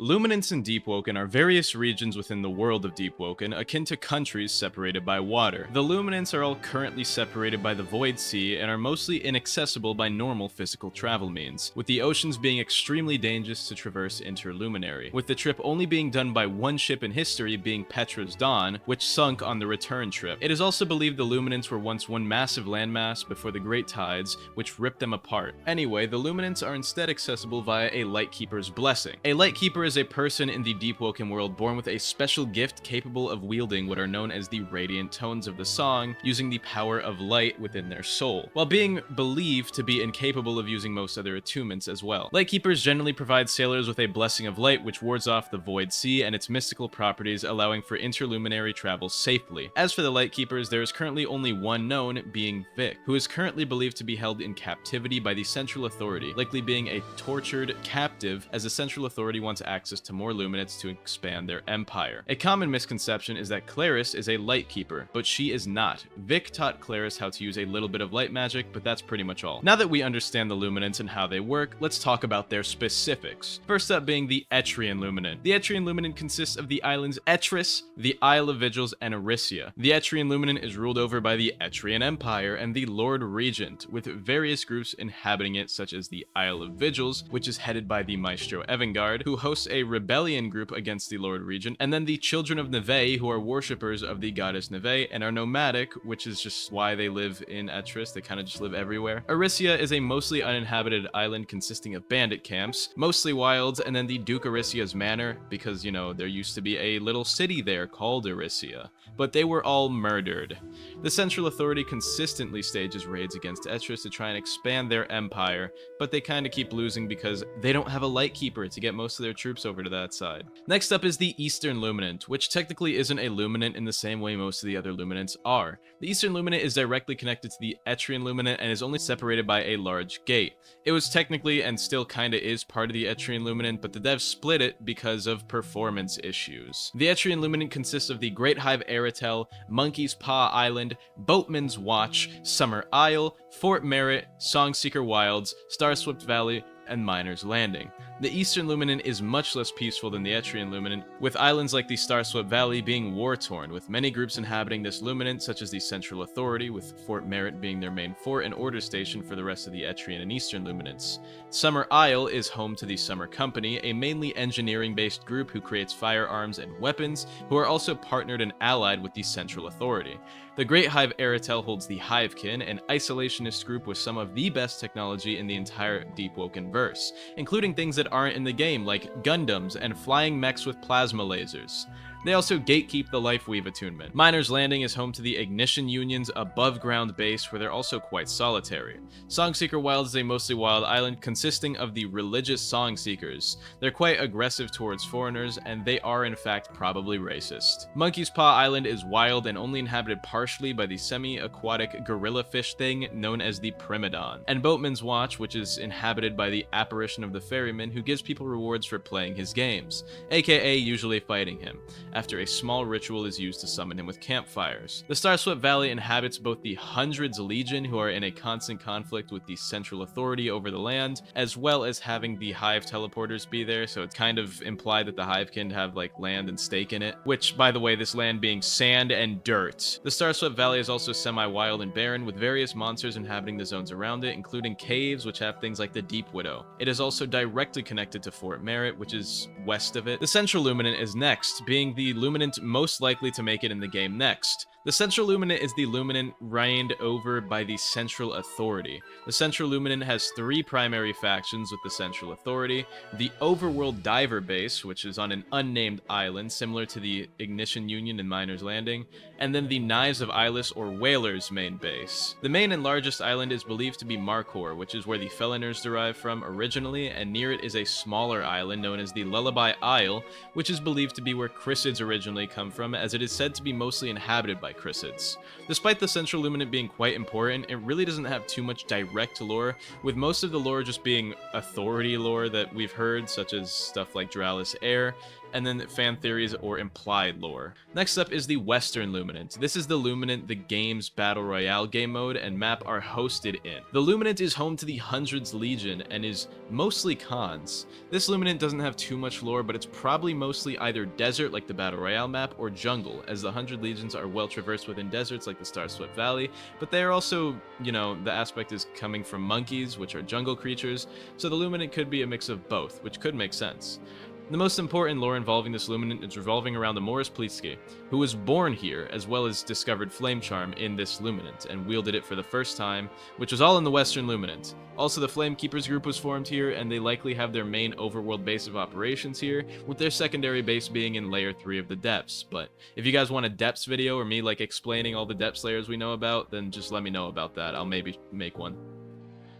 Luminants and Deepwoken are various regions within the world of Deepwoken, akin to countries separated by water. The Luminants are all currently separated by the Void Sea and are mostly inaccessible by normal physical travel means, with the oceans being extremely dangerous to traverse interluminary, with the trip only being done by one ship in history being Petra's Dawn, which sunk on the return trip. It is also believed the Luminants were once one massive landmass before the Great Tides, which ripped them apart. Anyway, the Luminants are instead accessible via a Lightkeeper's Blessing. A Lightkeeper is a person in the Deepwoken world born with a special gift capable of wielding what are known as the radiant tones of the song, using the power of light within their soul, while being believed to be incapable of using most other attunements as well. Lightkeepers generally provide sailors with a blessing of light which wards off the Void Sea and its mystical properties, allowing for interluminary travel safely. As for the Lightkeepers, there is currently only one known, being Vic, who is currently believed to be held in captivity by the Central Authority, likely being a tortured captive as the Central Authority wants access to more Luminants to expand their empire. A common misconception is that Claris is a Lightkeeper, but she is not. Vic taught Claris how to use a little bit of light magic, but that's pretty much all. Now that we understand the Luminants and how they work, let's talk about their specifics. First up being the Etrian Luminant. The Etrian Luminant consists of the islands Etris, the Isle of Vigils, and Erysia. The Etrian Luminant is ruled over by the Etrian Empire and the Lord Regent, with various groups inhabiting it, such as the Isle of Vigils, which is headed by the Maestro Evangard, who hosts a rebellion group against the Lord Regent, and then the Children of Neve, who are worshippers of the goddess Neve and are nomadic, which is just why they live in Etris. They kind of just live everywhere. Erysia is a mostly uninhabited island consisting of bandit camps, mostly wilds, and then the Duke Erysia's manor, because, you know, there used to be a little city there called Erysia, but they were all murdered. The Central Authority consistently stages raids against Etris to try and expand their empire, but they kind of keep losing because they don't have a Lightkeeper to get most of their troops over to that side. Next up is the Eastern Luminant, which technically isn't a Luminant in the same way most of the other Luminants are. The Eastern Luminant is directly connected to the Etrian Luminant and is only separated by a large gate. It was technically and still kinda is part of the Etrian Luminant, but the devs split it because of performance issues. The Etrian Luminant consists of the Great Hive Aratel, Monkey's Paw Island, Boatman's Watch, Summer Isle, Fort Merritt, Songseeker Wilds, Starswept Valley, and Miner's Landing. The Eastern Luminant is much less peaceful than the Etrian Luminant, with islands like the Starswept Valley being war-torn, with many groups inhabiting this Luminant, such as the Central Authority, with Fort Merritt being their main fort and order station for the rest of the Etrian and Eastern Luminants. Summer Isle is home to the Summer Company, a mainly engineering-based group who creates firearms and weapons, who are also partnered and allied with the Central Authority. The Great Hive Aratel holds the Hivekin, an isolationist group with some of the best technology in the entire Deepwoken verse, including things that aren't in the game, like Gundams and flying mechs with plasma lasers. They also gatekeep the Lifeweave attunement. Miner's Landing is home to the Ignition Union's above-ground base, where they're also quite solitary. Songseeker Wilds is a mostly wild island consisting of the religious Songseekers. They're quite aggressive towards foreigners, and they are in fact probably racist. Monkey's Paw Island is wild and only inhabited partially by the semi-aquatic gorilla fish thing known as the Primadon. And Boatman's Watch, which is inhabited by the apparition of the ferryman who gives people rewards for playing his games, aka usually fighting him, after a small ritual is used to summon him with campfires. The Starswept Valley inhabits both the Hundreds Legion, who are in a constant conflict with the Central Authority over the land, as well as having the Hive teleporters be there, so it's kind of implied that the Hive can have like land and stake in it, which, by the way, this land being sand and dirt. The Starswept Valley is also semi-wild and barren, with various monsters inhabiting the zones around it, including caves, which have things like the Deep Widow. It is also directly connected to Fort Merritt, which is west of it. The Central Luminant is next, being the Luminant most likely to make it in the game next. The Central Luminant is the Luminant reigned over by the Central Authority. The Central Luminant has three primary factions with the Central Authority: the Overworld Diver Base, which is on an unnamed island similar to the Ignition Union and Miner's Landing, and then the Knives of Eyeless or Whalers main base. The main and largest island is believed to be Markor, which is where the Feliners derive from originally, and near it is a smaller island known as the Lullaby Isle, which is believed to be where Chryscids originally come from, as it is said to be mostly inhabited by chrysalids. Despite the central luminant being quite important, it really doesn't have too much direct lore, with most of the lore just being authority lore that we've heard, such as stuff like Duralis Air, and then fan theories or implied lore. Next up is the Western Luminant. This is the Luminant the game's Battle Royale game mode and map are hosted in. The Luminant is home to the Hundreds Legion and is mostly cons. This Luminant doesn't have too much lore, but it's probably mostly either desert like the Battle Royale map or jungle, as the 100 Legions are well traversed within deserts like the Starswept Valley, but they are also, the aspect is coming from monkeys, which are jungle creatures, so the Luminant could be a mix of both, which could make sense. The most important lore involving this Luminant is revolving around the Morris Pleatsky, who was born here, as well as discovered Flame Charm in this Luminant, and wielded it for the first time, which was all in the Western Luminant. Also, the Flame Keepers group was formed here, and they likely have their main overworld base of operations here, with their secondary base being in Layer 3 of the Depths. But if you guys want a Depths video, or me explaining all the Depths layers we know about, then just let me know about that. I'll maybe make one.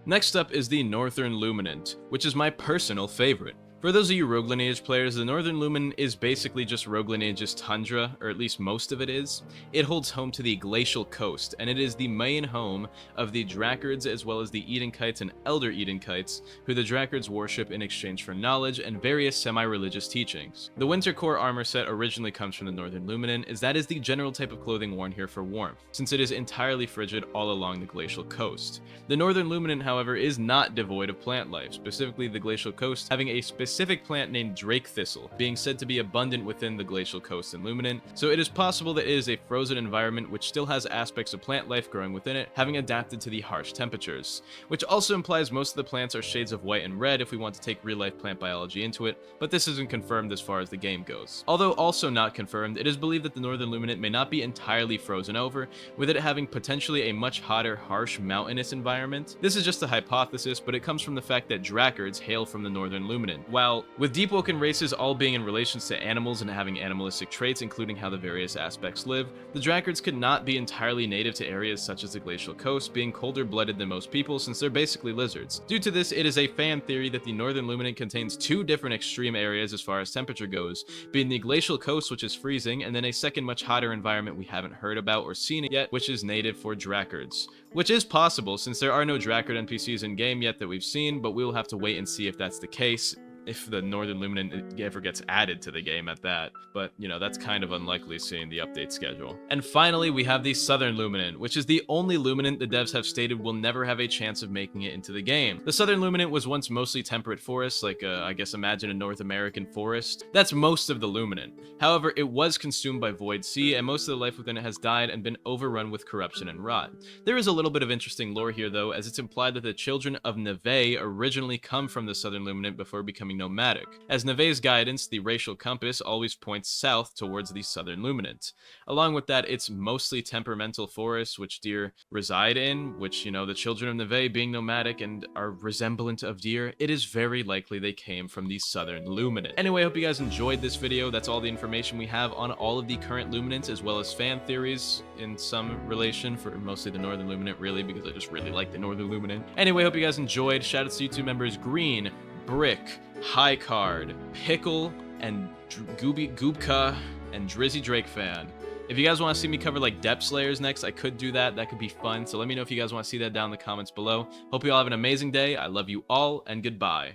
Next up is the Northern Luminant, which is my personal favorite. For those of you Rogue Lineage players, the Northern Luminant is basically just Rogue Lineage's tundra, or at least most of it is. It holds home to the Glacial Coast, and it is the main home of the Drakards as well as the Edenkites and Elder Edenkites, who the Drakards worship in exchange for knowledge and various semi-religious teachings. The Winter Core armor set originally comes from the Northern Luminant, as that is the general type of clothing worn here for warmth, since it is entirely frigid all along the Glacial Coast. The Northern Luminant, however, is not devoid of plant life, specifically the Glacial Coast having a specific plant named Drake Thistle, being said to be abundant within the Glacial Coast and Luminant, so it is possible that it is a frozen environment which still has aspects of plant life growing within it, having adapted to the harsh temperatures, which also implies most of the plants are shades of white and red if we want to take real-life plant biology into it, but this isn't confirmed as far as the game goes. Although also not confirmed, it is believed that the Northern Luminant may not be entirely frozen over, with it having potentially a much hotter, harsh, mountainous environment. This is just a hypothesis, but it comes from the fact that Drakards hail from the Northern Luminant, while with Deepwoken races all being in relations to animals and having animalistic traits, including how the various aspects live, the Drakards could not be entirely native to areas such as the Glacial Coast, being colder-blooded than most people since they're basically lizards. Due to this, it is a fan theory that the Northern Luminant contains two different extreme areas as far as temperature goes, being the Glacial Coast, which is freezing, and then a second much hotter environment we haven't heard about or seen it yet, which is native for Drakards. Which is possible, since there are no Drakard NPCs in-game yet that we've seen, but we'll have to wait and see if that's the case, if the Northern Luminant ever gets added to the game at that, but that's kind of unlikely seeing the update schedule. And finally, we have the Southern Luminant, which is the only Luminant the devs have stated will never have a chance of making it into the game. The Southern Luminant was once mostly temperate forests, I guess imagine a North American forest. That's most of the Luminant. However, it was consumed by Void Sea, and most of the life within it has died and been overrun with corruption and rot. There is a little bit of interesting lore here though, as it's implied that the children of Neve originally come from the Southern Luminant before becoming nomadic. As Neve's guidance, the racial compass always points south towards the Southern Luminant. Along with that, it's mostly temperamental forests which deer reside in, which, the children of Neve being nomadic and are resemblant of deer, it is very likely they came from the Southern Luminant. Anyway, I hope you guys enjoyed this video. That's all the information we have on all of the current Luminants, as well as fan theories in some relation for mostly the Northern Luminant, really, because I just really like the Northern Luminant. Anyway, I hope you guys enjoyed. Shout out to YouTube members Green, Brick, High Card, Pickle, and Goobka, and Drizzy Drake Fan. If you guys want to see me cover depth layers next, I could do that. That could be fun. So let me know if you guys want to see that down in the comments below. Hope you all have an amazing day. I love you all, and goodbye.